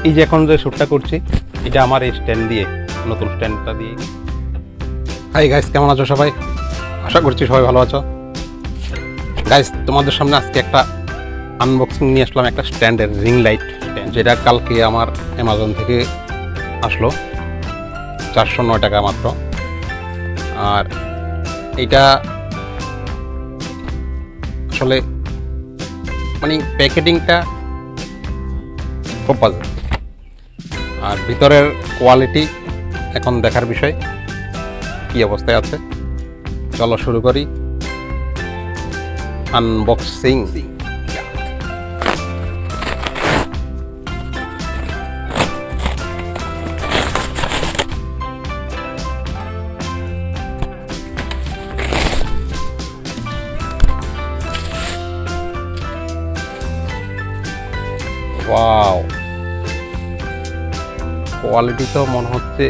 এই যে এখন যে শ্যুটটা করছি এটা আমার এই স্ট্যান্ড দিয়ে, নতুন স্ট্যান্ডটা দিয়ে। হাই গাইস, কেমন আছো সবাই? আশা করছি সবাই ভালো আছো। গাইস, তোমাদের সামনে আজকে একটা আনবক্সিং নিয়ে আসলাম, একটা স্ট্যান্ডের রিং লাইট, যেটা কালকে আমার অ্যামাজন থেকে আসলো 409 টাকা মাত্র। আর এটা আসলে মানে প্যাকেটিংটা খুব বাজে, আর ভিতরের কোয়ালিটি এখন দেখার বিষয় কি অবস্থায় আছে। চলো শুরু করি আনবক্সিং। ওয়াও, কোয়ালিটি তো মনে হচ্ছে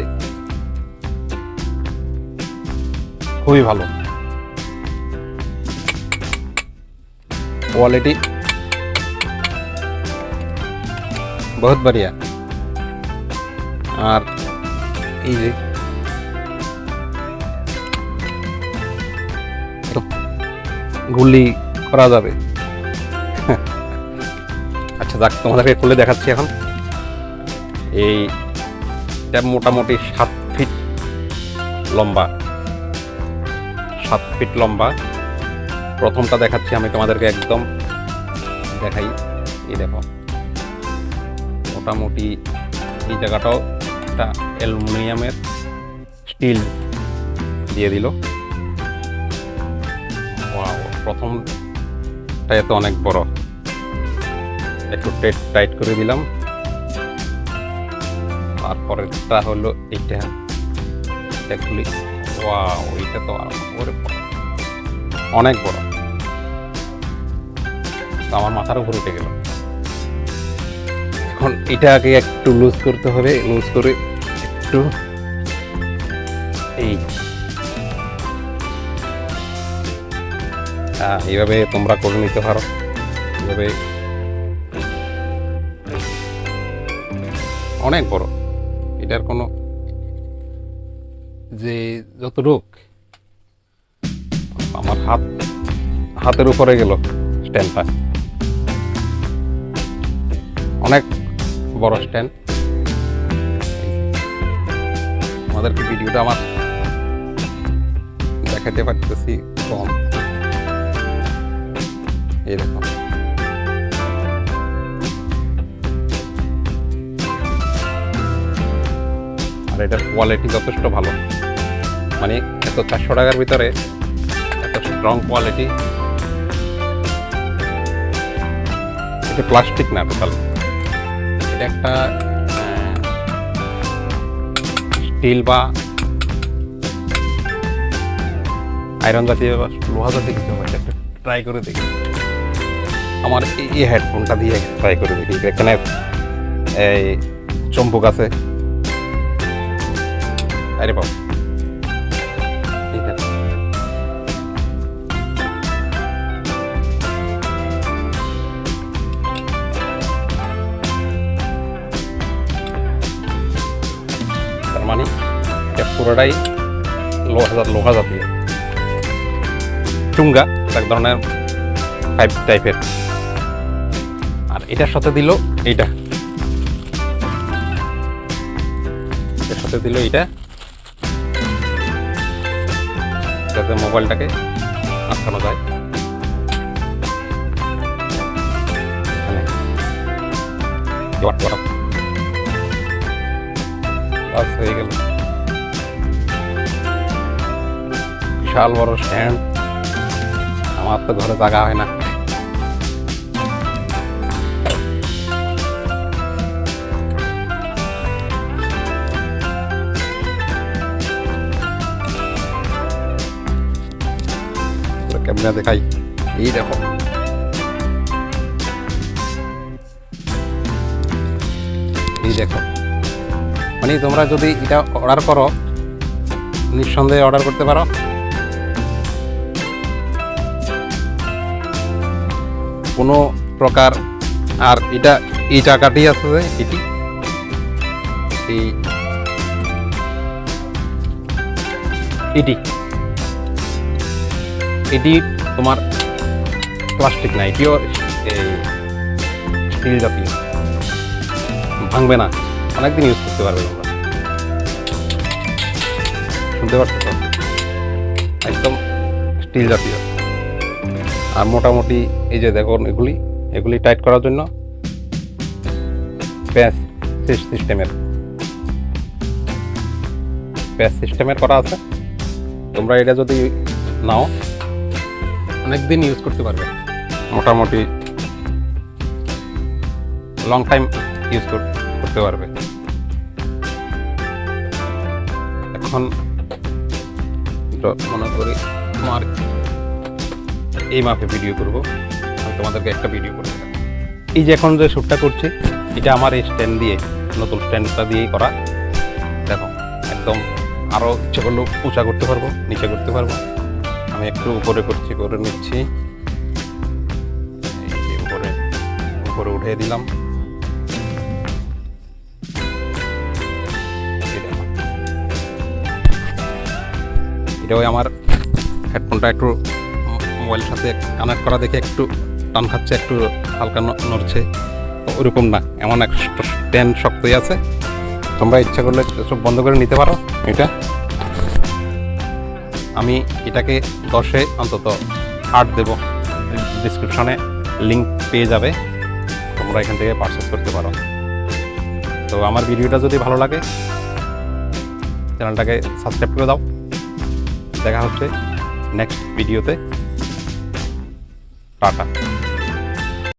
খুবই ভালো। क्वालिटी बहुत बढ़िया। और ये গুলি করা যাবে। আচ্ছা যাক, তোমাদেরকে খুলে দেখাচ্ছি এখন। এইটা মোটামুটি 7 ফিট লম্বা, 7 ফিট লম্বা। প্রথমটা দেখাচ্ছি আমি তোমাদেরকে, একদম দেখাই। এই দেখো, মোটামুটি এই জায়গাটাও একটা অ্যালুমিনিয়ামের স্টিল দিয়ে দিল। ওয়াও, প্রথমটা এত অনেক বড়, একটু টাইট করে দিলাম। তারপরেরটা হলো এইটা, খুলি। ওয়াও, এইটা তো অনেক বড়, আমার মাথার উপর উঠে গেল। এখন এটাকে একটু লুজ করতে হবে, লুজ করে একটু এইভাবে তোমরা করে নিতে পারো। এইভাবে অনেক বড়, এটার কোনো যে যত রোগ আমার হাতের উপরে গেল স্ট্যান্ডটা। অনেক বড় স্ট্যান্ড। আমাদেরকে ভিডিওটা আমার দেখাতে পারতেছি কম। এই দেখো, আর এটার কোয়ালিটি যথেষ্ট ভালো। মানে এত 400 টাকার ভিতরে এত স্ট্রং কোয়ালিটি। এটা প্লাস্টিক না টোটাল, এটা একটা স্টিল বা আয়রন জাতীয় বা লোহা জাতীয় কিছু হয়েছে। একটা ট্রাই করে দেখি, আমার এই হেডফোনটা দিয়ে ট্রাই করে দেখি। এখানে এই চম্পুক আছে। আরে বাবা, মানে এটা পুরোটাই লোহা জাতীয় চুঙ্গা, এক ধরনের পাইপ টাইপের। আর এটার সাথে দিল এইটা, এটার সাথে দিল এইটা, যাতে মোবাইলটাকে আটকানো যায়। হয়ে গেল বিশাল বড় স্ট্যান্ড। আমার তো ঘরে জায়গা হয় না। কেমনে দেখাই, এই দেখো, এই দেখো। মানে তোমরা যদি এটা অর্ডার করো, নিঃসন্দেহে অর্ডার করতে পারো। কোনো প্রকার। আর এটা এই জায়গাটি আছে যে এটি এই এটি এটি তোমার প্লাস্টিক না, এটিও স্টিল জাতীয়, ভাঙবে না, অনেকদিন ইউজ করতে পারবে তোমরা। শুনতে পাচ্ছ তো, একদম স্টিল জাতীয়। আর মোটামুটি এই যে দেখুন, এগুলি টাইট করার জন্য প্যাচ সিস্টেমের করা আছে। তোমরা এটা যদি নাও অনেকদিন ইউজ করতে পারবে, মোটামুটি লং টাইম ইউজ করতে পারবে। এখন মনে করি তোমার এই মাপে ভিডিও করব, আমি তোমাদেরকে একটা ভিডিও করে দেব। এই যে এখন যে শ্যুটটা করছি, এটা আমার এই স্ট্যান্ড দিয়ে, নতুন স্ট্যান্ডটা দিয়েই করা। দেখো একদম আরও ইচ্ছে করলেও উঁচা করতে পারবো, নিচে করতে পারবো। আমি একটু উপরে করে নিচ্ছি, এই যে উপরে উঠিয়ে দিলাম। এটাও আমার হেডফোনটা একটু মোবাইলের সাথে কানেক্ট করা দেখে একটু টান খাচ্ছে, একটু হালকা নড়ছে, ওরকম না, এমন এক স্ট্যান্ড শক্তই আছে। তোমরা ইচ্ছা করলে সব বন্ধ করে নিতে পারো। আমি এটাকে 10-এ অন্তত 8 দেব, ডিসক্রিপশনে লিঙ্ক পেয়ে যাবে, তোমরা এখান থেকে পারচেস করতে পারো। তো আমার ভিডিওটা যদি ভালো লাগে চ্যানেলটাকে সাবস্ক্রাইব করে দাও। দেখা হচ্ছে নেক্সট ভিডিওতে। টাটা।